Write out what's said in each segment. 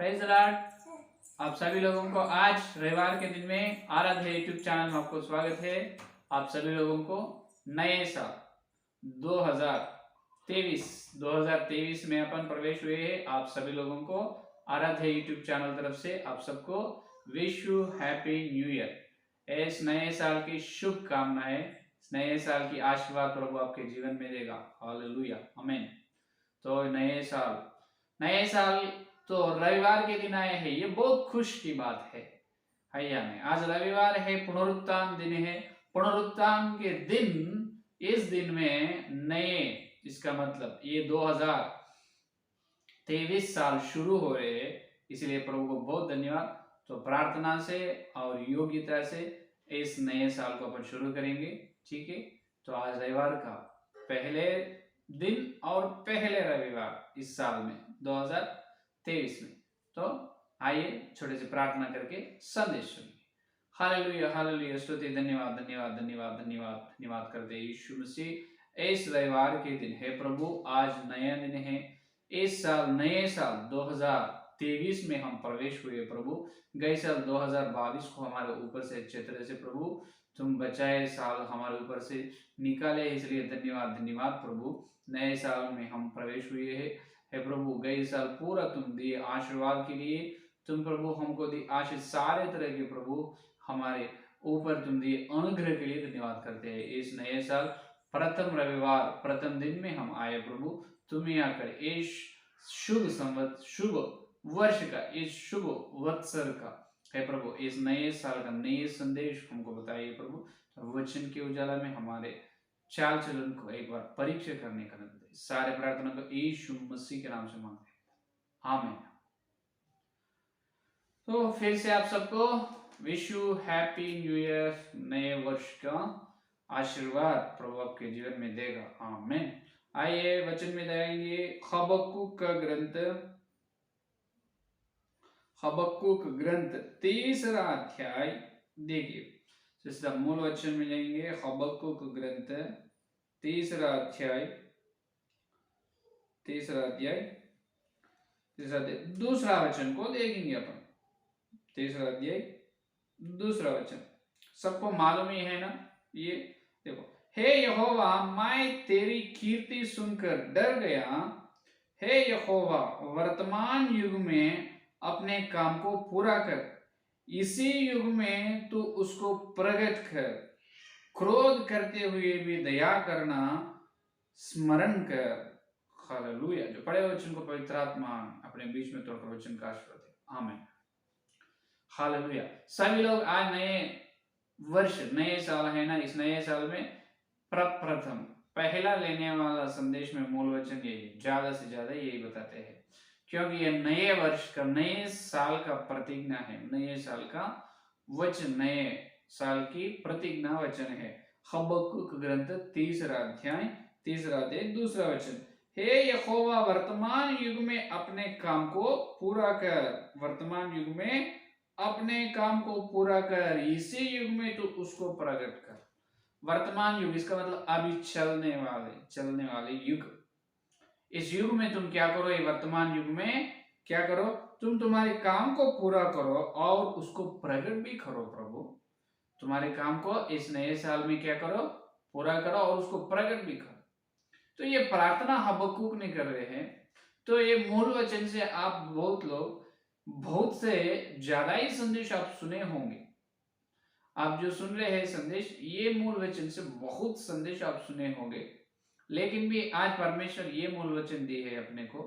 Praise the Lord. आप सभी लोगों को आज रविवार के दिन में आराध्य यूट्यूब चैनल में आपको स्वागत है। आप सभी लोगों को नए साल 2023 में अपन प्रवेश हुए हैं। आप सभी लोगों को आराध्य यूट्यूब चैनल तरफ से आप सबको wish you happy new year. इस नए साल की शुभकामनाएं, नए साल की आशीर्वाद प्रभु आपके जीवन में देगा। हालेलुया, आमीन। तो नए साल तो रविवार के दिन आए हैं, ये बहुत खुश की बात है। हैया में आज रविवार है, पुनरुत्थान दिन है। पुनरुत्थान के दिन, इस दिन में नए, इसका मतलब ये 2023 साल शुरू हो रहे हैं, इसलिए प्रभु को बहुत धन्यवाद। तो प्रार्थना से और योग्यता से इस नए साल को अपन शुरू करेंगे, ठीक है। तो आज रविवार का पहले दिन और पहले रविवार इस साल में 2023 में। तो आइए छोटे से प्रार्थना करके संदेश सुनिए। हालेलुया, हालेलुया, स्तुति, धन्यवाद धन्यवाद धन्यवाद धन्यवाद धन्यवाद करते यीशु मसीह। इस रविवार के दिन है प्रभु, आज नया दिन है। इस साल नए साल 2023 में हम प्रवेश हुए प्रभु। गए साल 2022 को हमारे ऊपर से अच्छे तरह से प्रभु तुम बचाए, साल हमारे ऊपर से निकाले, इसलिए धन्यवाद धन्यवाद प्रभु। नए साल में हम प्रवेश हुए हैं। हे प्रभु, गए साल पूरा तुम दिए आशीर्वाद के लिए, तुम प्रभु हमको दिए आशीष, सारे तरह के प्रभु हमारे ऊपर तुम दिए अनुग्रह के लिए धन्यवाद करते हैं। इस नए साल प्रथम रविवार प्रथम दिन में हम आए प्रभु, तुम ही आकर इस शुभ संवत, शुभ वर्ष का, इस शुभ वत्सर का, हे प्रभु इस नए साल का नए संदेश हमको बताइए प्रभु। वचन के उजाला में हमारे चाल चलन को एक बार परीक्षा करने का नंद दे। सारे प्रार्थना को यीशु मसीह के नाम से मांगते हैं, आमीन। तो फिर से आप सबको wish you happy new year. नए वर्ष का आशीर्वाद प्रभु आपके जीवन में देगा, आमीन। आइए वचन में जाएंगे। हबक्कुक का ग्रंथ, हबक्कुक ग्रंथ 3रा अध्याय देखिए। जिसका मूल वचन मिलेंगे हबक्कुक ग्रंथ 3रा अध्याय, दूसरा वचन को देखेंगे अपन। 3रा अध्याय दूसरा वचन सबको मालूम ही है ना। ये देखो, हे यहोवा मैं तेरी कीर्ति सुनकर डर गया। हे यहोवा वर्तमान युग में अपने काम को पूरा कर, इसी युग में तू उसको प्रगट कर। क्रोध करते हुए भी दया करना स्मरण कर। हालेलुया। जो पढ़े वचन को पवित्र आत्मा अपने बीच में तोड़कर वचन का आशीर्वाद दे, आमीन। हालेलुया। सभी लोग आज नए वर्ष, नए साल है ना, इस नए साल में प्रथम पहला लेने वाला संदेश में मूल वचन यही, ज्यादा से ज्यादा यही बताते हैं, क्योंकि ये नए वर्ष का, नए साल का प्रतिज्ञा है। नए साल का वचन, नए साल की प्रतिज्ञा वचन है। हबक्कुक ग्रंथ 3रा अध्याय दूसरा वचन, हे यहोवा वर्तमान युग में अपने काम को पूरा कर। वर्तमान युग में अपने काम को पूरा कर, इसी युग में तू उसको प्रकट कर। वर्तमान युग, इसका मतलब अभी चलने वाले युग। इस युग में तुम क्या करो, ये वर्तमान युग में क्या करो, तुम तुम्हारे काम को पूरा करो और उसको प्रकट भी करो प्रभु। तुम्हारे काम को इस नए साल में क्या करो, पूरा करो और उसको प्रकट भी करो। तो ये प्रार्थना हबक्कुक ने कर रहे हैं। तो ये मूल वचन से आप बहुत लोग, बहुत से ज्यादा ही संदेश आप सुने होंगे। आप जो सुन रहे हैं संदेश, ये मूल वचन से बहुत संदेश आप सुने होंगे, लेकिन भी आज परमेश्वर ये मूल वचन दिए है अपने को।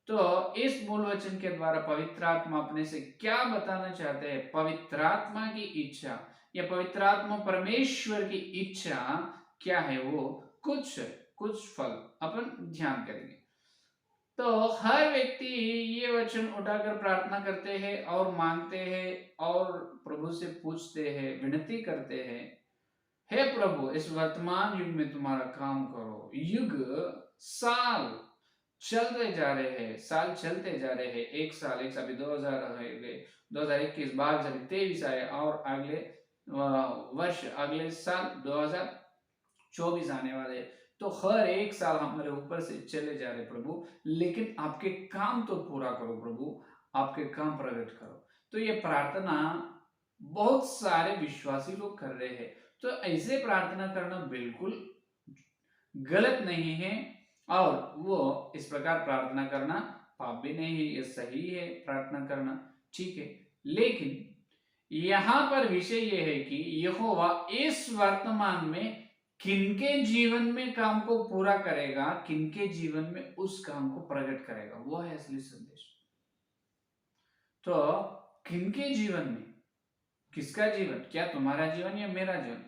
तो इस मूल वचन के द्वारा पवित्र आत्मा अपने से क्या बताना चाहते हैं, पवित्र आत्मा की इच्छा या पवित्र आत्मा परमेश्वर की इच्छा क्या है, वो कुछ फल अपन ध्यान करेंगे। तो हर व्यक्ति ये वचन उठाकर प्रार्थना करते हैं और मांगते हैं और प्रभु से पूछते हैं, विनती करते हैं, हे प्रभु इस वर्तमान युग में तुम्हारा काम करो। युग, साल चलते जा रहे हैं, साल चलते जा रहे हैं, एक साल अभी 2021 बाद जब 23 आए और अगले वर्ष, अगले साल 2024 आने वाले। तो हर एक साल हमारे ऊपर से चले जा रहे प्रभु, लेकिन आपके काम तो पूरा करो प्रभु। आपके काम प्रकट करो। तो ये प्रार्थना बहुत सारे विश्वासी लोग कर रहे हैं। तो ऐसे प्रार्थना करना बिल्कुल गलत नहीं है, और वो इस प्रकार प्रार्थना करना पाप भी नहीं है, ये सही है प्रार्थना करना, ठीक है। लेकिन यहां पर विषय ये है कि यहोवा इस वर्तमान में किनके जीवन में काम को पूरा करेगा, किनके जीवन में उस काम को प्रकट करेगा, वो है असली संदेश। तो किनके जीवन में, किसका जीवन, क्या तुम्हारा जीवन या मेरा जीवन,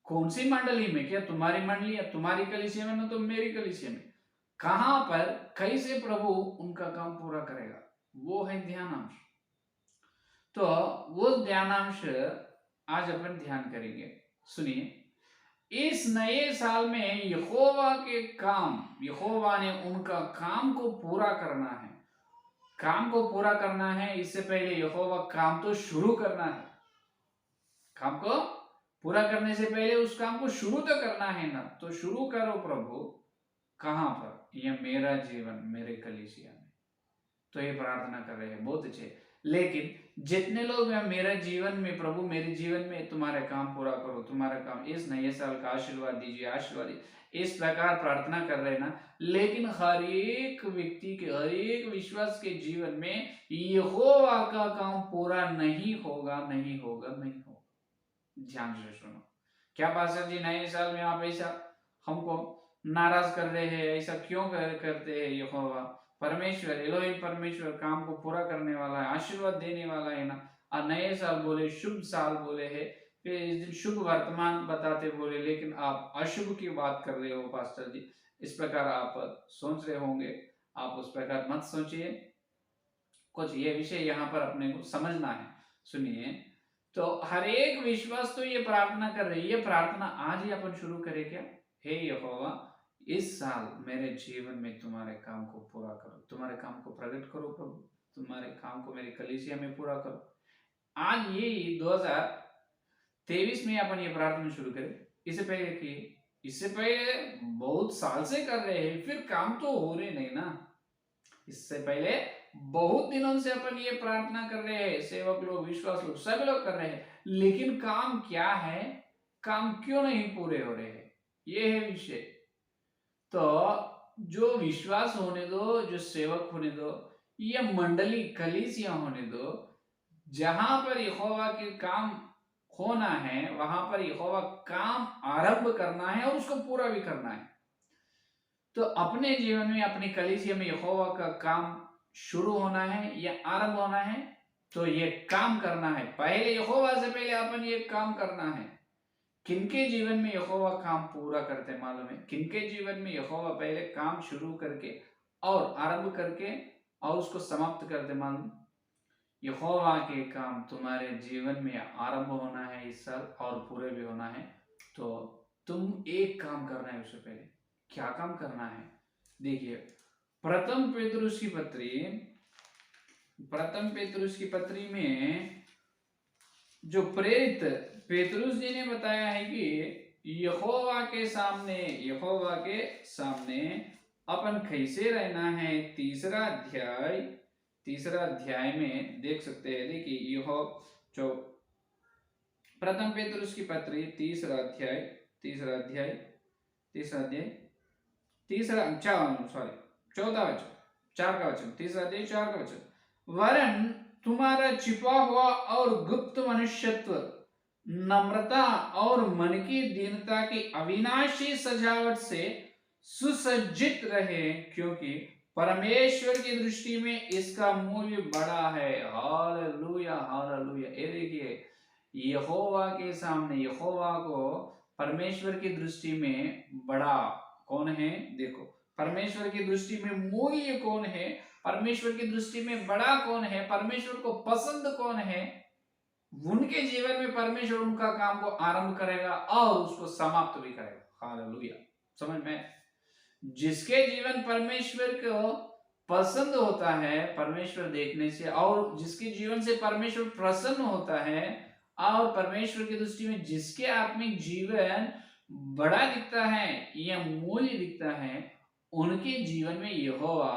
कौन सी मंडली में, क्या तुम्हारी मंडली या तुम्हारी कलीसिया में, ना तो मेरी कलीसिया में, कहां पर कैसे प्रभु उनका काम पूरा करेगा, वो है ध्यानांश। तो वो ध्यानांश आज अपन ध्यान करेंगे। सुनिए, इस नए साल में यहोवा के काम, यहोवा ने उनका काम को पूरा करना है, काम को पूरा करना है। इससे पहले यहोवा काम तो शुरू करना है, काम को पूरा करने से पहले उस काम को शुरू तो करना है ना। तो शुरू करो प्रभु, कहां पर, यह मेरा जीवन, मेरे कलीसिया में। तो ये प्रार्थना कर रहे हैं, बहुत अच्छे। लेकिन जितने लोग मेरा जीवन में, प्रभु मेरे जीवन में तुम्हारा काम पूरा करो, तुम्हारा काम, इस नए साल का आशीर्वाद दीजिए, आशीर्वाद दीजिए, इस प्रकार प्रार्थना कर रहे ना। लेकिन हर एक व्यक्ति के, हर एक विश्वास के जीवन में यहोवा का काम पूरा नहीं होगा, नहीं होगा, नहीं होगा। ध्यान से सुनो। क्या पास्टर जी, नए साल में आप ऐसा हमको नाराज कर रहे हैं, ऐसा क्यों करते हैं? यहोवा परमेश्वर, एलोहिम परमेश्वर काम को पूरा करने वाला है, आशीर्वाद देने वाला है ना। और नए साल बोले, शुभ साल बोले है, फिर इस दिन शुभ वर्तमान बताते बोले, लेकिन आप अशुभ की बात कर रहे हो पास्टर जी। इस प्रकार आप सोच रहे होंगे, आप उस प्रकार मत सोचिए। कुछ ये विषय यहाँ पर अपने को समझना है। सुनिए, तो हर एक विश्वास तो ये प्रार्थना कर रही है, ये प्रार्थना आज ही अपन शुरू करें क्या? हे यहोवा, इस साल मेरे जीवन में तुम्हारे काम को पूरा करो, तुम्हारे काम को प्रकट करो प्रभु, तुम्हारे काम को मेरी कलीसिया में पूरा करो। आज ये 2023 में अपन ये प्रार्थना शुरू करें। इससे पहले किए, इससे पहले बहुत साल से कर रहे हैं, फिर काम तो हो रहे नहीं ना। इससे पहले बहुत दिनों से अपन ये प्रार्थना कर रहे हैं, सेवक लोग, विश्वास लोग, सब लोग कर रहे हैं, लेकिन काम क्या है, काम क्यों नहीं पूरे हो रहे हैं, ये है विषय। तो जो विश्वास होने दो, जो सेवक होने दो, या मंडली कलीसिया होने दो, जहां पर यहोवा के काम होना है, वहां पर यहोवा काम आरंभ करना है और उसको पूरा भी करना है। तो अपने जीवन में, अपनी कलीसिया में यहोवा का काम शुरू होना है या आरंभ होना है, तो ये काम करना है। पहले यहोवा से पहले अपन ये काम करना है। किनके जीवन में यहोवा काम पूरा करते मालूम है? किनके जीवन में यहोवा पहले काम शुरू करके और आरंभ करके और उसको समाप्त करते मालूम? यहोवा के काम तुम्हारे जीवन में आरंभ होना है इस साल, और पूरे भी होना है। तो तुम एक काम करना है उससे पहले। क्या काम करना है? देखिए, प्रथम पेतरुस की पत्री में जो प्रेरित पेतरुस जी ने बताया है कि यहोवा के सामने अपन कैसे रहना है। तीसरा अध्याय में देख सकते हैं। देखिए, यहो जो प्रथम पेतरुस की पत्री तीसरा अध्याय 4 का वचन, तीसरा अध्याय 4 का वचन, वरन तुम्हारा छिपा हुआ और गुप्त मनुष्यत्व नम्रता और मन की दीनता की अविनाशी सजावट से सुसज्जित रहे, क्योंकि परमेश्वर की दृष्टि में इसका मूल्य बड़ा है। Hallelujah, hallelujah. ये देखिए, यहोवा के सामने, यहोवा को परमेश्वर की दृष्टि में बड़ा कौन है? देखो, परमेश्वर की दृष्टि में मूल्य कौन है, परमेश्वर की दृष्टि में बड़ा कौन है, परमेश्वर को पसंद कौन है, उनके जीवन में परमेश्वर उनका काम को आरंभ करेगा और उसको समाप्त भी करेगा। हालेलुया। समझ में? जिसके जीवन परमेश्वर को पसंद होता है, परमेश्वर देखने से, और जिसके जीवन से परमेश्वर प्रसन्न होता है, और परमेश्वर की दृष्टि में जिसके आत्मिक जीवन बड़ा दिखता है या मूल्य दिखता है, उनके जीवन में यहोवा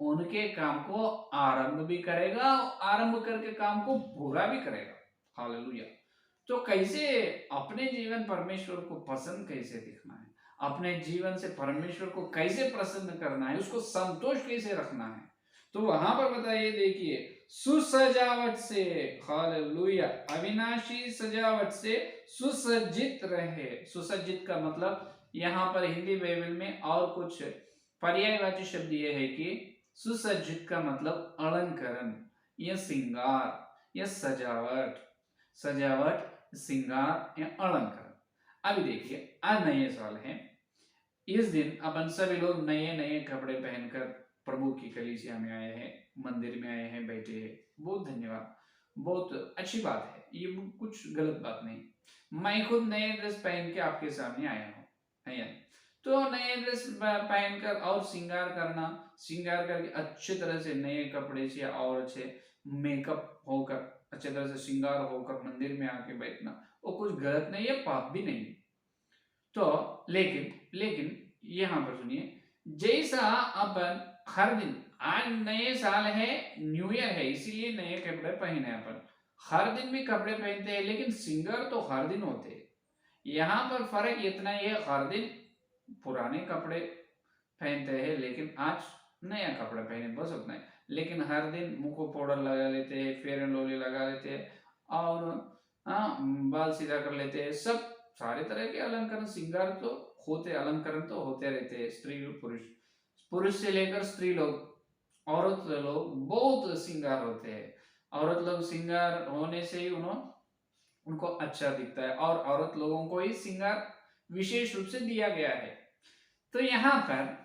उनके काम को आरंभ भी करेगा, आरंभ करके काम को पूरा भी करेगा। हालेलुया। तो कैसे अपने जीवन परमेश्वर को पसंद कैसे दिखना है, अपने जीवन से परमेश्वर को कैसे प्रसन्न करना है, उसको संतोष कैसे रखना है, तो वहां पर बताइए, देखिए, सुसजावट से, हालेलुया, अविनाशी सजावट से सुसज्जित रहे। सुसज्जित का मतलब यहाँ पर हिंदी बाइबल में और कुछ पर्यायवाची शब्द ये है कि सुसज्जित का मतलब अलंकरण या श्रृंगार या सजावट, सजावट, श्रृंगार या अलंकरण। अभी देखिए, आज नए साल है, इस दिन अपन सभी लोग नए नए कपड़े पहनकर प्रभु की कलीसिया में आए हैं, मंदिर में आए हैं, बैठे हैं। बहुत धन्यवाद, बहुत अच्छी बात है, ये कुछ गलत बात नहीं। मैं खुद नए ड्रेस पहन के आपके सामने आया हूँ, है या नहीं? तो नए ड्रेस पहनकर और श्रृंगार करना, श्रृंगार करके अच्छे तरह से नए कपड़े से और अच्छे मेकअप होकर, अच्छे तरह से श्रृंगार होकर मंदिर में आके बैठना, वो कुछ गलत नहीं है, पाप भी नहीं। तो लेकिन यहाँ पर सुनिए, जैसा अपन हर दिन, आज नए साल है, न्यू ईयर है, इसीलिए नए कपड़े पहने अपन, हर दिन भी कपड़े पहनते हैं, लेकिन श्रृंगार तो हर दिन होते हैं। यहाँ पर फर्क इतना ही है, हर दिन पुराने कपड़े पहनते हैं, लेकिन आज नया कपड़ा पहने, बस उतना है। लेकिन हर दिन मुंह को पाउडर लगा लेते हैं, फेयर एंड लवली लगा लेते हैं, और बाल सीधा कर लेते हैं, सब सारे तरह के अलंकरण श्रृंगार तो होते, अलंकरण तो होते रहते हैं। स्त्री पुरुष, पुरुष से लेकर स्त्री लोग, औरत लोग बहुत श्रृंगार होते हैं। औरत लोग श्रृंगार होने से ही उनको अच्छा दिखता है, और औरत लोगों को ही श्रृंगार विशेष रूप से दिया गया है। तो यहाँ पर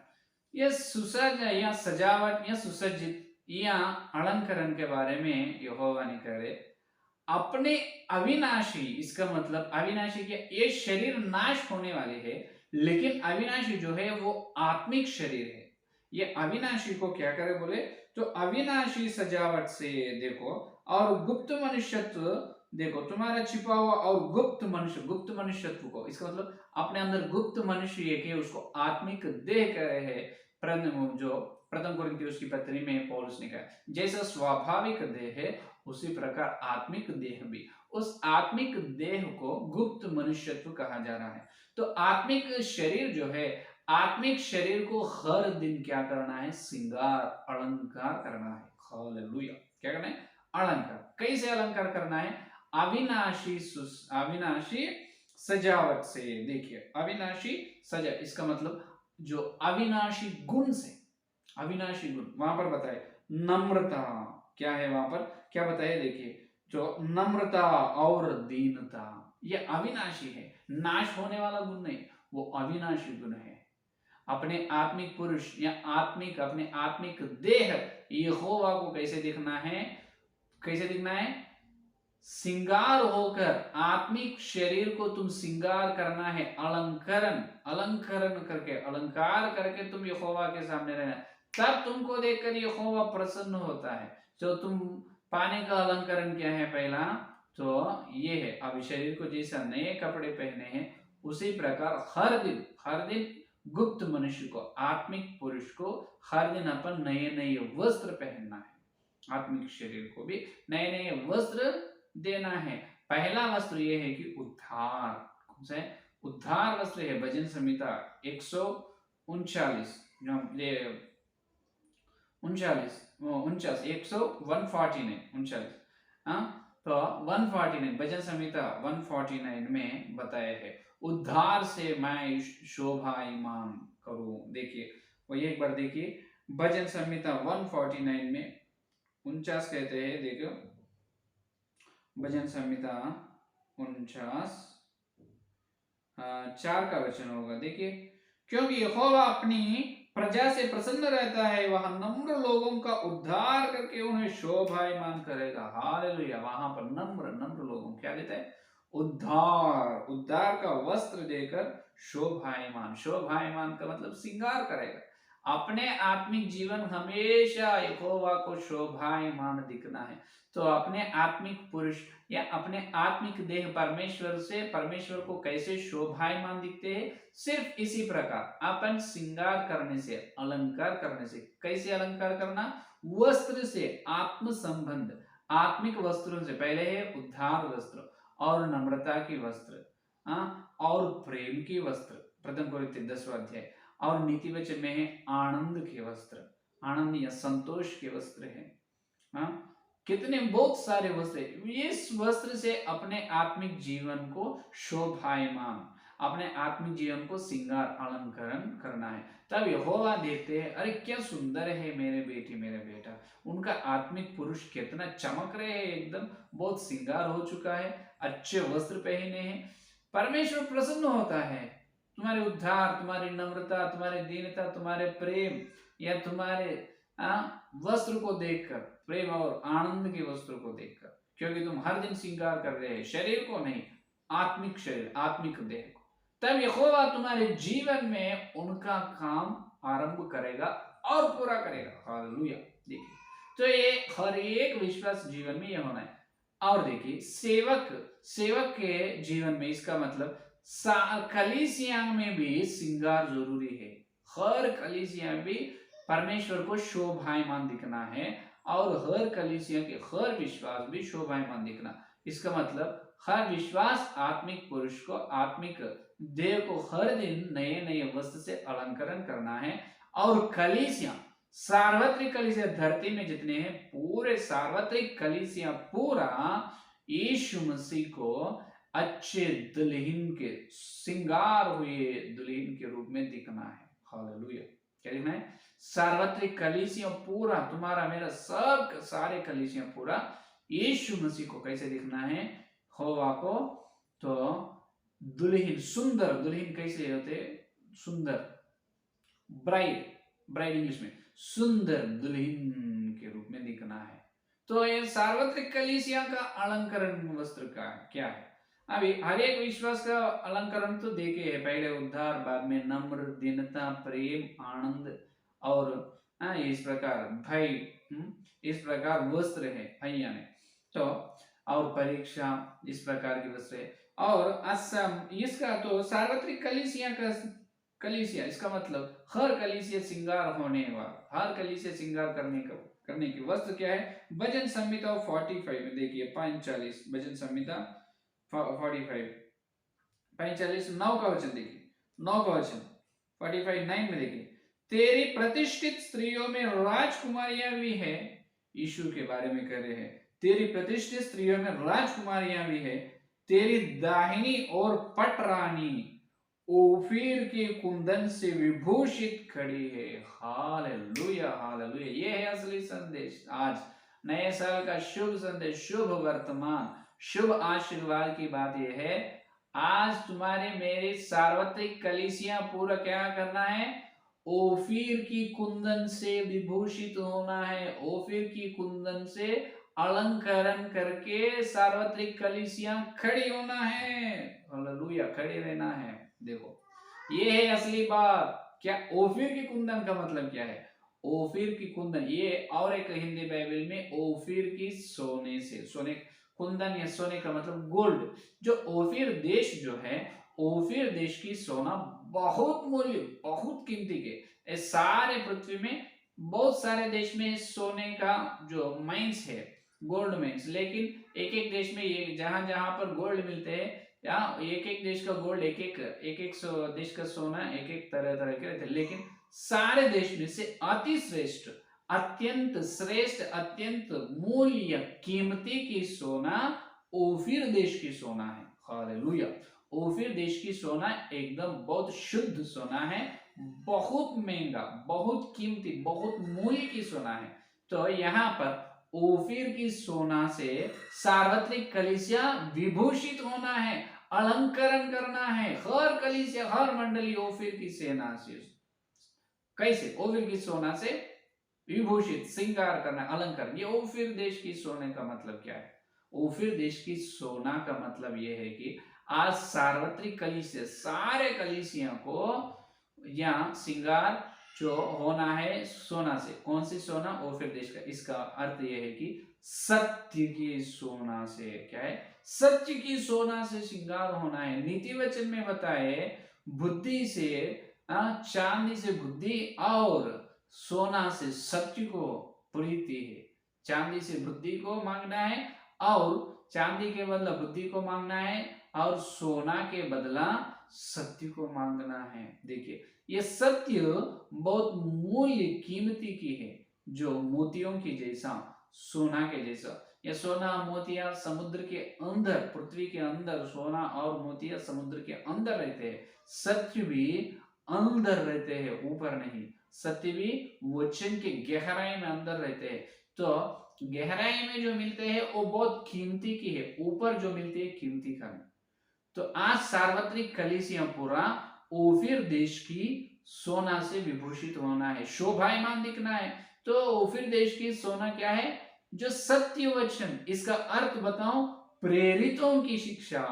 यह सुसज्ज या सजावट या सुसज्जित या अलंकरण के बारे में यहोवा ने करे, अपने अविनाशी, इसका मतलब अविनाशी क्या, ये शरीर नाश होने वाले है, लेकिन अविनाशी जो है वो आत्मिक शरीर है। ये अविनाशी को क्या करे बोले, तो अविनाशी सजावट से देखो, और गुप्त मनुष्यत्व देखो, तुम्हारा छिपा हुआ और गुप्त मनुष्य, गुप्त मनुष्यत्व को, इसका मतलब अपने अंदर गुप्त मनुष्य एक है, उसको आत्मिक देह कह रहे हैं। प्रथम कोरिन्थियों की पत्री में पौलुस ने कहा, जैसा स्वाभाविक देह है उसी प्रकार आत्मिक देह भी, उस आत्मिक देह को गुप्त मनुष्यत्व कहा जा रहा है। तो आत्मिक शरीर जो है, आत्मिक शरीर को हर दिन क्या करना है, श्रृंगार, अलंकार करना है। हालेलुया। क्या करना है, अलंकार। कैसे अलंकार करना है, अविनाशी अविनाशी सजावट से। देखिए, अविनाशी सजा, इसका मतलब जो अविनाशी गुण से, अविनाशी गुण वहां पर बताए, नम्रता क्या है, वहां पर क्या बताया, देखिए, जो नम्रता और दीनता, ये अविनाशी है, नाश होने वाला गुण नहीं, वो अविनाशी गुण है। अपने आत्मिक पुरुष या अपने आत्मिक देह यहोवा को कैसे दिखना है, कैसे दिखना है, श्रृंगार होकर, आत्मिक शरीर को तुम श्रृंगार करना है, अलंकरण, अलंकरण करके, अलंकार करके तुम यहोवा के सामने रहना, तब तुमको देखकर यहोवा प्रसन्न होता है। जो तुम पाने का अलंकरण क्या है, पहला तो ये है, अब शरीर को जैसा नए कपड़े पहने हैं, उसी प्रकार हर दिन गुप्त मनुष्य को, आत्मिक पुरुष को हर दिन अपन नए नए वस्त्र पहनना है, आत्मिक शरीर को भी नए नए वस्त्र देना है। पहला वस्त्र ये है कि उद्धार, कौन सा है, उद्धार वस्त्र है। भजन संहिता 139, 149, तो 149 भजन संहिता 149 में बताया है, उद्धार से मैं शोभायमान करूं। देखिए, वो एक बार देखिए, भजन संहिता 149 में 49 कहते हैं, देखो, भजन संहिता 49 4 का वचन होगा। देखिए, क्योंकि यहोवा अपनी प्रजा से प्रसन्न रहता है, वह नम्र लोगों का उद्धार करके उन्हें शोभायमान करेगा। हालेलुया। वहां पर नम्र लोगों क्या देता है, उद्धार का वस्त्र देकर शोभायमान, शोभायमान का मतलब श्रृंगार करेगा। अपने आत्मिक जीवन हमेशा यहोवा को शोभायमान दिखना है। तो अपने आत्मिक पुरुष या अपने आत्मिक देह परमेश्वर को कैसे शोभायमान दिखते हैं? सिर्फ इसी प्रकार अपन श्रृंगार करने से, अलंकार करने से। कैसे अलंकार करना? वस्त्र से, आत्म संबंध, आत्मिक वस्त्रों से। पहले है उद्धार वस्त्र और नम्रता की वस्त्र, और प्रेम की वस्त्र, प्रथम कोरिन्थियों 10वां अध्याय। और नीति वचन में है आनंद के वस्त्र, आनंद या संतोष के वस्त्र है। कितने बहुत सारे वस्त्र, इस वस्त्र से अपने आत्मिक जीवन को शोभायमान, अपने आत्मिक जीवन को श्रृंगार अलंकरण करना है। तब यहोवा देखते हैं, अरे क्या सुंदर है मेरे बेटी मेरे बेटा, उनका आत्मिक पुरुष कितना चमक रहे हैं, एकदम बहुत श्रृंगार हो चुका है, अच्छे वस्त्र पहने हैं। परमेश्वर प्रसन्न होता है तुम्हारे उद्धार, तुम्हारी नम्रता, तुम्हारी दीनता, तुम्हारे प्रेम या तुम्हारे वस्त्र को देखकर, प्रेम और आनंद के वस्त्र को देखकर, क्योंकि तुम हर दिन श्रृंगार कर रहे हैं, शरीर को नहीं, आत्मिक शरीर, आत्मिक देह को। तब यहोवा तुम्हारे जीवन में उनका काम आरंभ करेगा और पूरा करेगा। हालेलुया। देखिए, तो ये हर एक विश्वास जीवन में ये होना है। और देखिए, सेवक के जीवन में इसका मतलब कलीसिया में भी श्रृंगार जरूरी है। हर कलीसिया में भी परमेश्वर को शोभायमान दिखना है, और हर कलीसिया के हर विश्वास भी शोभायमान दिखना। इसका मतलब हर विश्वास आत्मिक पुरुष को, आत्मिक देह को हर दिन नए नए वस्त्र से अलंकरण करना है। और कलीसिया, सार्वत्रिक कलीसिया, धरती में जितने हैं पूरे सार्वत्रिक कलीसिया पूरा यीशु मसीह को अच्छे दुल्हन के, श्रृंगार हुए दुल्हन के रूप में दिखना है। हालेलुया। क्या दिखना है? सार्वत्रिक कलीसिया पूरा, तुम्हारा मेरा सब सारे कलीसिया पूरा यीशु मसीह को कैसे दिखना है? यहोवा को तो दुल्हन, सुंदर दुल्हन कैसे होते? सुंदर, ब्राइड इंग्लिश में, सुंदर दुल्हन के रूप में दिखना है। तो ये सार्वत्रिक कलीसिया का अलंकरण वस्त्र का क्या है? अभी हर एक विश्वास का अलंकरण तो देखे है, पहले उद्धार, बाद में नम्र, दीनता, प्रेम, आनंद, और इस प्रकार भय, इस प्रकार वस्त्र है भैया ने। तो और परीक्षा, इस प्रकार की वस्त्र है। और असम, इसका तो सार्वत्रिक कलीसिया इसका मतलब हर कलीसिया श्रृंगार होने वाला, हर कलीसिया श्रृंगार करने की वस्त्र क्या है? भजन संहिता 45 में देखिए, 45 भजन संहिता 45 45 9 का वचन देखिए, 9 का वचन 45:9 में देखिए, तेरी प्रतिष्ठित स्त्रियों में राजकुमारियां भी है। यीशु के बारे में कह रहे हैं, तेरी प्रतिष्ठित स्त्रियों में राजकुमारियां भी है, तेरी दाहिनी और पटरानी ओफीर के कुंदन से विभूषित खड़ी है। Hallelujah, hallelujah. ये है असली संदेश। आज नए साल का शुभ संदेश, शुभ वर्तमान, शुभ आशीर्वाद की बात यह है, आज तुम्हारे मेरे सार्वत्रिक कलीसिया पूरा क्या करना है? ओफीर की कुंदन से विभूषित होना है, ओफीर की कुंदन से अलंकरण करके सार्वत्रिक कलीसिया खड़ी होना है। हालेलुया, खड़ी रहना है। देखो, ये है असली बात। क्या ओफीर की कुंदन का मतलब क्या है? ओफीर की कुंदन, ये और एक हिंदी बाइबल में ओफीर की सोने से, सोने कुंदन या सोने का मतलब गोल्ड। जो ओफीर देश जो है, ओफीर देश की सोना बहुत मूल्य, बहुत कीमती के, सारे पृथ्वी में बहुत सारे देश में सोने का जो माइंस है, गोल्ड माइंस, लेकिन एक एक देश में ये जहां जहां पर गोल्ड मिलते हैं, या एक एक देश का गोल्ड, एक एक देश का सोना एक एक तरह तरह के रहते हैं, लेकिन सारे देश में से अति श्रेष्ठ, अत्यंत श्रेष्ठ, अत्यंत मूल्य कीमती की सोना ओफीर देश की सोना है। हालेलुया। ओफीर देश की सोना एकदम बहुत शुद्ध सोना है, बहुत महंगा, बहुत कीमती, बहुत मूल्य की सोना है। तो यहाँ पर ओफीर की सोना से सार्वत्रिक कलीसिया विभूषित होना है, अलंकरण करना है। हर कलीसिया, हर मंडली ओफीर की सेना से, कैसे? ओफीर की सोना से विभूषित, श्रृंगार करना, अलंकरण। ये ओफीर देश की सोने का मतलब क्या है? ओफीर देश की सोना का मतलब यह है कि आज सार्वत्रिक कलीसिया, सारे कलीसिया को यहाँ श्रृंगार जो होना है सोना से, कौन सी सोना? ओफिर देश का। इसका अर्थ यह है कि सत्य की सोना से, क्या है? सत्य की सोना से श्रृंगार होना है। नीति वचन में बताए बुद्धि से, चांदी से बुद्धि और सोना से सत्य को प्रीति है। चांदी से बुद्धि को मांगना है और चांदी के बदला बुद्धि को मांगना है और सोना के बदला सत्य को मांगना है। देखिए ये सत्य बहुत मूल्य कीमती की है, जो मोतियों की जैसा, सोना के जैसा। ये सोना मोतिया समुद्र के अंदर, पृथ्वी के अंदर सोना और मोतिया समुद्र के अंदर रहते हैं। सत्य भी अंदर रहते हैं, ऊपर नहीं। सत्य भी वचन के गहराई में अंदर रहते हैं। तो गहराई में जो मिलते हैं वो बहुत कीमती की है, ऊपर जो मिलती है कीमती का नहीं। तो आज सार्वत्रिक कलीसिया पूरा ओफिर देश की सोना से विभूषित होना है, शोभायमान दिखना है। तो ओफिर देश की सोना क्या है? जो सत्य वचन। इसका अर्थ बताओ, प्रेरितों की शिक्षा।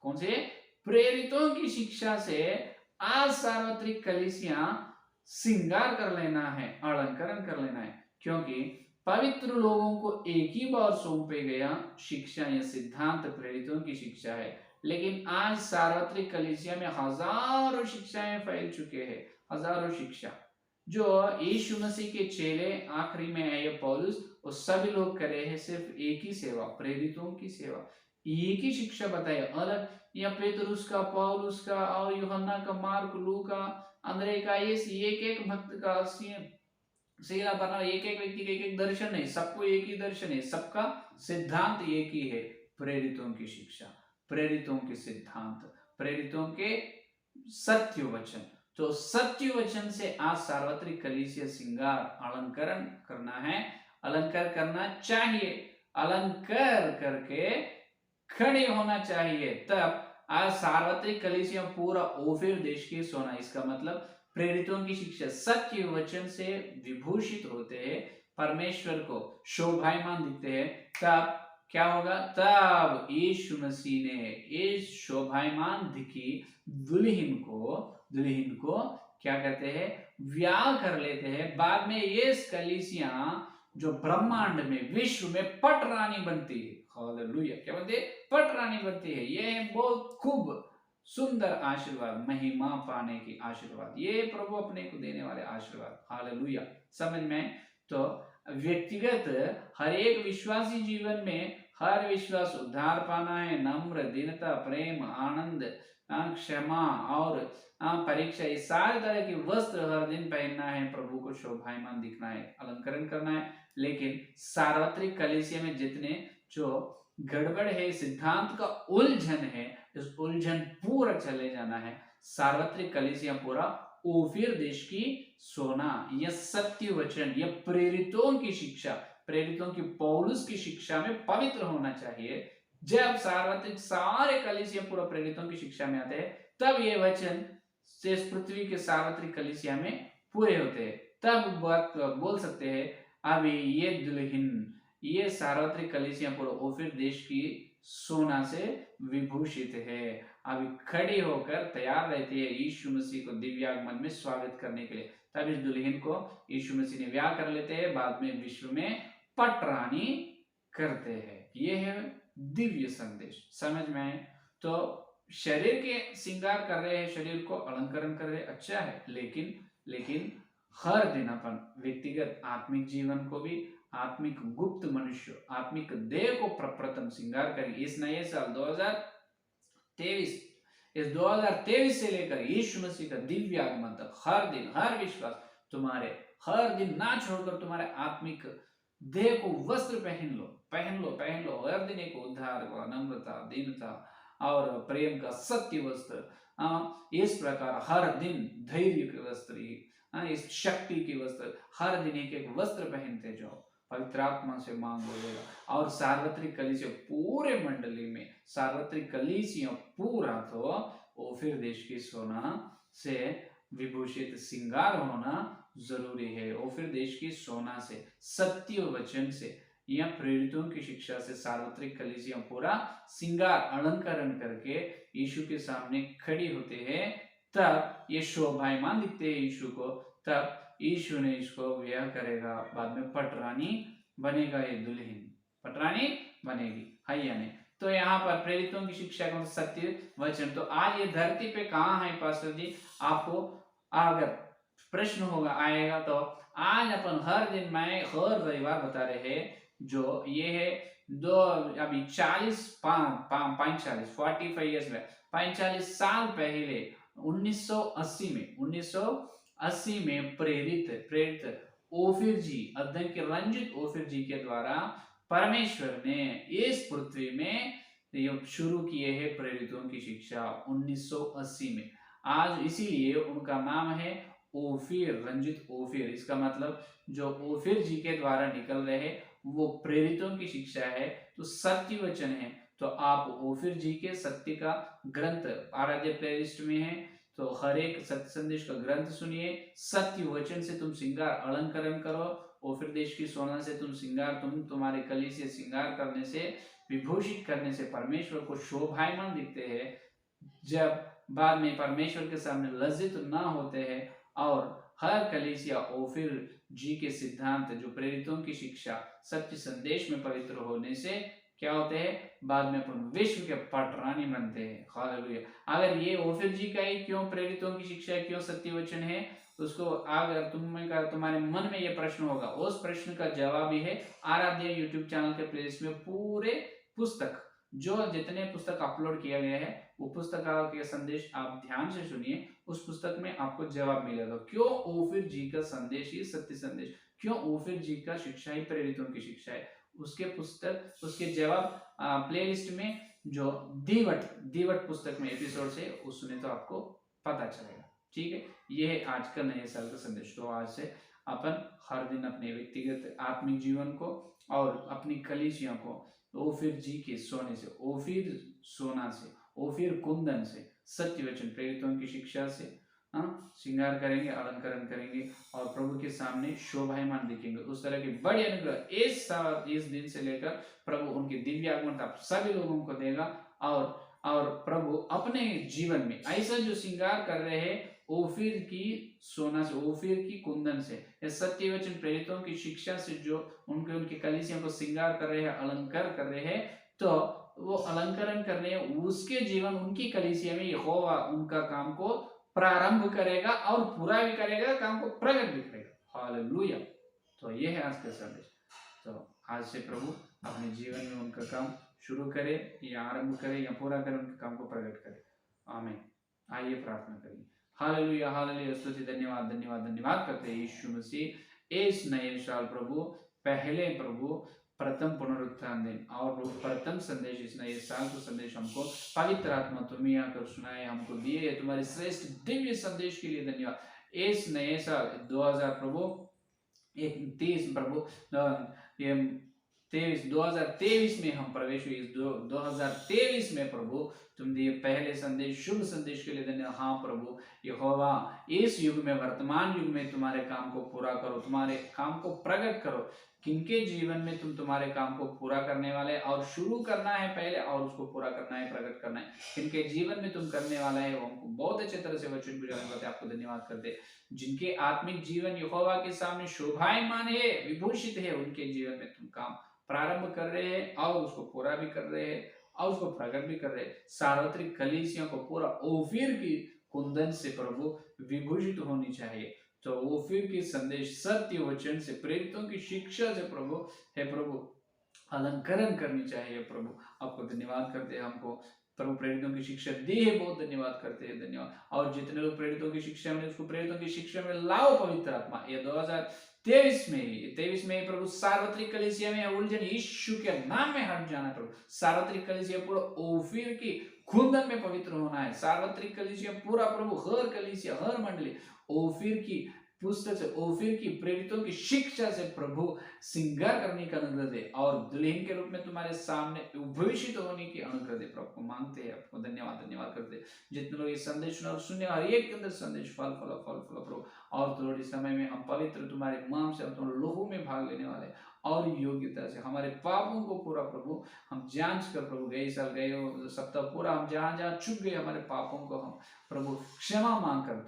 कौन से? प्रेरितों की शिक्षा से आज सार्वत्रिक कलीसिया श्रृंगार कर लेना है, अलंकरण कर लेना है। क्योंकि पवित्र लोगों को एक ही बार सौंपे गया शिक्षा या सिद्धांत प्रेरितों की शिक्षा है। लेकिन आज सार्वत्रिक कलीसिया में हजारों शिक्षाएं फैल चुके हैं, हजारों शिक्षा। जो यीशु मसीह के चेले आखिरी में आए पौलुस, वो सभी लोग करे हैं सिर्फ एक ही सेवा, प्रेरितों की सेवा। एक ही शिक्षा बताए, अलग या पेतरुस का, पौलुस का और यूहन्ना का, मार्क, लूका, अंद्रे का, ये एक भक्त का, सीला बना, एक एक व्यक्ति का एक एक दर्शन नहीं, सबको एक ही दर्शन है, सबका सिद्धांत एक ही है। प्रेरितों की शिक्षा, प्रेरितों के सिद्धांत, प्रेरितों के सत्य वचन। तो सत्य वचन से आज सार्वत्रिक कलीसिया श्रृंगार, अलंकरण करना है, अलंकार करना चाहिए, अलंकार करके खड़े होना चाहिए। तब आज सार्वत्रिक कलीसिया पूरा ओफिर देश की सोना। इसका मतलब प्रेरितों की शिक्षा, सत्य वचन से विभूषित होते हैं, परमेश्वर को शोभायमान दिखते हैं। तब क्या होगा? तब यीशु मसीह ने इस शोभायमान दिखी दुल्हन को क्या कहते हैं? व्याह कर लेते हैं। बाद में ये कलीसिया जो ब्रह्मांड में, विश्व में पट रानी बनती है। हालेलुया! क्या बनती है? पट रानी बनती है। ये बहुत खूब सुंदर आशीर्वाद, महिमा पाने की आशीर्वाद, ये प्रभु अपने को देने वाले आशीर्वाद। हालेलुया! समझ में? तो व्यक्तिगत हर एक विश्वासी जीवन में हर विश्वास उद्धार पाना है, नम्र, दीनता, प्रेम, आनंद, क्षमा और परीक्षा, ये सारे तरह के वस्त्र हर दिन पहनना है, प्रभु को शोभायमान दिखना है, अलंकरण करना है। लेकिन सार्वत्रिक कलीसिया में जितने जो गड़बड़ है, सिद्धांत का उलझन है, इस उलझन पूरा चले जाना है। सार्वत्रिक कलीसिया पूरा ओफिर देश की सोना, यह सत्य वचन, यह प्रेरितों की शिक्षा, प्रेरितों की पौलुस की शिक्षा में पवित्र होना चाहिए। जब सार्वत्रिक सारे कलीसिया पूरा प्रेरितों की शिक्षा में आते हैं, तब ये वचन से पृथ्वी के सार्वत्रिक कलीसिया में पूरे होते हैं। तब बात बोल सकते हैं, अभी ये दुल्हन, ये सार्वत्रिक कलीसिया पूरा ओफिर देश की सोना से विभूषित है, अभी खड़ी होकर तैयार रहती है यीशु मसीह को दिव्यागमन में स्वागत करने के लिए। तब इस दुल्हन को यीशु मसीह ने ब्याह कर लेते हैं, बाद में विश्व में पटरानी करते हैं। ये है दिव्य संदेश। समझ में आए? तो शरीर के श्रृंगार कर रहे हैं, शरीर को अलंकरण कर रहे हैं, अच्छा है। लेकिन हर दिन अपन व्यक्तिगत आत्मिक जीवन को भी, आत्मिक गुप्त मनुष्य, आत्मिक देह को प्रप्रथम श्रृंगार करें। इस नए साल 2023, इस 2023 से लेकर यीशु मसीह का दिव्य आगमन तक हर दिन, हर विश्वास तुम्हारे हर दिन ना छोड़कर तुम्हारे आत्मिक देह को वस्त्र पहन लो, पहन लो, पहन लो। हर दिन एक उद्धार का, नम्रता, दीनता और प्रेम का सत्य वस्त्र। इस प्रकार हर दिन धैर्य के वस्त्र, इस शक्ति की वस्त्र, हर दिन एक एक वस्त्र पहनते जाओ, पवित्र आत्मा से मांग बोलेगा। और सार्वत्रिक कलीसिया पूरे मंडली में, सार्वत्रिक कलीसिया पूरा तो ओफिर देश की सोना से विभूषित श्रृंगार होना जरूरी है। ओफिर देश की सोना से, सत्य वचन से या प्रेरितों की शिक्षा से सार्वत्रिक कलीसिया पूरा श्रृंगार, अलंकरण करके यीशु के सामने खड़ी होते हैं। तब ये शोभायमान दिखते हैं यीशु को। तब यीशु ने इसको ब्याह करेगा, बाद में पटरानी बनेगा, ये दुल्हन पटरानी बनेगी, है या नहीं। तो यहाँ पर प्रेरितों की शिक्षा का सत्य वचन। तो आज ये धरती पे कहाँ है पास्टर जी, आपको अगर प्रश्न होगा आएगा तो आज अपन हर दिन मैं हर रविवार बता रहे हैं, जो ये है दो अभी 45 ईयर्स में 45 साल पहले 1980 में प्रेरित ओफिर जी, अध्ययन के रंजित ओफिर जी के द्वारा परमेश्वर ने इस पृथ्वी में शुरू किए हैं प्रेरितों की शिक्षा 1980 में। आज इसीलिए उनका नाम है ओफिर, रंजित ओफिर। इसका मतलब जो ओफिर जी के द्वारा निकल रहे हैं वो प्रेरितों की शिक्षा है, तो सत्य वचन है। तो आप ओफिर जी के सत्य का ग्रंथ आराध्य प्लेलिस्ट में है, तो हर एक सत्य संदेश का ग्रंथ सुनिए। सत्य वचन से तुम श्रृंगार अलंकरण करो, ओफिर देश की सोना से तुम श्रृंगार, तुम्हारे कली से श्रृंगार करने से, विभूषित करने से परमेश्वर को शोभायमान दिखते हैं। जब बाद में परमेश्वर के सामने लज्जित ना होते हैं, और हर कलीसिया ओफिर जी के सिद्धांत, जो प्रेरितों की शिक्षा सत्य संदेश में पवित्र होने से क्या होते हैं, बाद में अपन विश्व के पटरानी बनते हैं। हालेलुया। अगर ये ओफिर जी का ही क्यों प्रेरितों की शिक्षा क्यों सत्य वचन है, उसको अगर तुम्हारे मन में ये प्रश्न होगा, उस प्रश्न का जवाब भी है आराध्य यूट्यूब चैनल के प्लेलिस्ट में पूरे पुस्तक, जो जितने पुस्तक अपलोड किया गया है वो पुस्तक के संदेश आप ध्यान से सुनिए, उस पुस्तक में आपको जवाब मिलेगा क्यों ओफिर जी का संदेश ही सत्य संदेश, क्यों ओफिर जी का शिक्षा ही प्रेरितों की शिक्षा है। उसके पुस्तक, उसके जवाब प्लेलिस्ट में जो दीवट पुस्तक में एपिसोड से उस सुने तो आपको पता चलेगा। ठीक है, ये है आज का नए साल का संदेश। तो आज से अपन हर दिन अपने व्यक्तिगत आत्मिक जीवन को और अपनी कलीसियों को ओफिर जी के सोने से, ओफिर सोना से, ओफिर कुंदन से, सत्य वचन प्रेरितों की शिक्षा से श्रृंगार करेंगे, अलंकरण करेंगे और प्रभु के सामने शोभायमान दिखेंगे। उस तरह के बड़े अनुग्रह इस दिन से लेकर प्रभु उनके दिव्य आगमन आप सभी लोगों को देगा। और प्रभु अपने जीवन में ऐसा जो श्रृंगार कर रहे हैं ओफिर की सोना से, ओफिर की कुंदन से, सत्य वचन प्रेरितों की शिक्षा से जो उनके कलीसियों को श्रृंगार कर रहे हैं, अलंकार कर रहे हैं, तो वो अलंकरण करने उसके जीवन, उनकी कलीसिया में यहोवा उनका काम को प्रारंभ करेगा और पूरा भी करेगा, काम को प्रकट भी करेगा। हालेलुया। तो ये है आज का संदेश। तो आज से प्रभु अपने जीवन में उनका काम शुरू करे या आरंभ करे या पूरा करे, उनके काम को प्रकट करे। आमीन। आइए प्रार्थना करिए। हालेलुया, हालेलुया, स्तुति, धन्यवाद धन्यवाद धन्यवाद करते हैं यीशु मसीह। इस नए साल प्रभु, पहले प्रभु प्रथम पुनरुत्थान दिन और प्रथम संदेश, इस नए साल का संदेश हमको पवित्र आत्मा तुम्हें आकर सुनाए, हमको दिए तुम्हारे श्रेष्ठ दिव्य संदेश के लिए धन्यवाद। इस नए साल 2023 में हम प्रवेश हुए, इस 2023 में प्रभु तुम दिए पहले संदेश, शुभ संदेश के लिए धन्यवाद। हाँ प्रभु यहोवा, इस युग में, वर्तमान युग में तुम्हारे काम को पूरा करो, तुम्हारे काम को प्रकट करो। किनके जीवन में तुम तुम्हारे काम को पूरा करने वाले, और शुरू करना है पहले और उसको पूरा करना है, प्रकट करना है, किनके जीवन में तुम करने वाला है, वो हमको बहुत अच्छे तरह से वचन बुझाने करते आपको धन्यवाद करते। जिनके आत्मिक जीवन यहोवा के सामने शोभायमान है, विभूषित है, उनके जीवन में तुम काम प्रारंभ कर रहे हैं और उसको पूरा भी कर रहे हैं और उसको प्रकट भी कर रहे हैं। सार्वत्रिक कलीसियों को पूरा ओफिर की कुंदन से प्रभु विभूषित होनी चाहिए। तो ओफिर की संदेश, सत्य वचन से, प्रेरितों की शिक्षा से प्रभु है प्रभु अलंकरण करनी चाहिए। प्रभु आपको धन्यवाद करते हैं, हमको प्रभु प्रेरितों की शिक्षा दी है, बहुत धन्यवाद करते हैं, धन्यवाद। और जितने लोग प्रेरितों की शिक्षा में, उसको प्रेरितों की शिक्षा में लाओ पवित्र आत्मा। ये 2023 में प्रभु सार्वत्रिक कलीसिया में उलझन यीशु के नाम में हट जाना। प्रभु सार्वत्रिक कलीसिया पूरा ओफिर की कुंदन में पवित्र होना है। सार्वत्रिक कलीसिया पूरा प्रभु, हर कलीसिया, हर मंडली ओफिर की पुस्तक से, ओफिर की प्रेरितों की शिक्षा से प्रभु श्रृंगार करने का अनुग्रह दे और दुल्हन के रूप में तुम्हारे सामने भविष्य होने की अनुग्रह दे। प्रभु को मांगते हैं, आपको धन्यवाद करते हैं। जितने लोग ये संदेश सुना और सुने, हर एक के अंदर संदेश फल प्रभु। और थोड़ी समय में हम पवित्र तुम्हारे नाम से हम लोगों में भाग लेने वाले, और योग्यता से हमारे पापों को पूरा प्रभु हम जांच कर प्रभु गए साल गए सप्ताह पूरा हम जहाँ जहाँ चुक गए हमारे पापों को हम प्रभु क्षमा मांग कर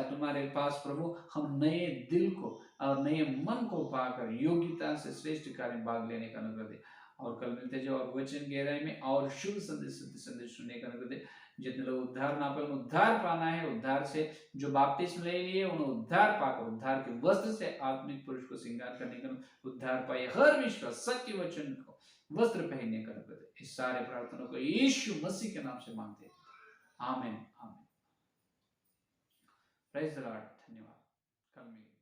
तुम्हारे पास प्रभु हम नए दिल को और नए मन को पाकर योग्यता से श्रेष्ठ कार्य भाग लेने का अनुग्रह दे। और कल मिलते जो और वचन गहराई में और शुभ संदेश सुनने का अनुग्रह दे। जितने लोग उद्धार ना पाए उन्हें उद्धार पाना है, उद्धार से जो बपतिस्मा ले लिए उन्हें उद्धार पाकर उद्धार के वस्त्र से आत्मिक पुरुष को श्रृंगार करने का उद्धार पाए, हर विश्वास सत्य वचन को वस्त्र पहनने का अनुग्रह दे। इस सारे प्रार्थना को यीशु मसीह के नाम से मांगते हैं, आमीन आमीन। Praise the Lord. धन्यवाद। कल मिलेंगे।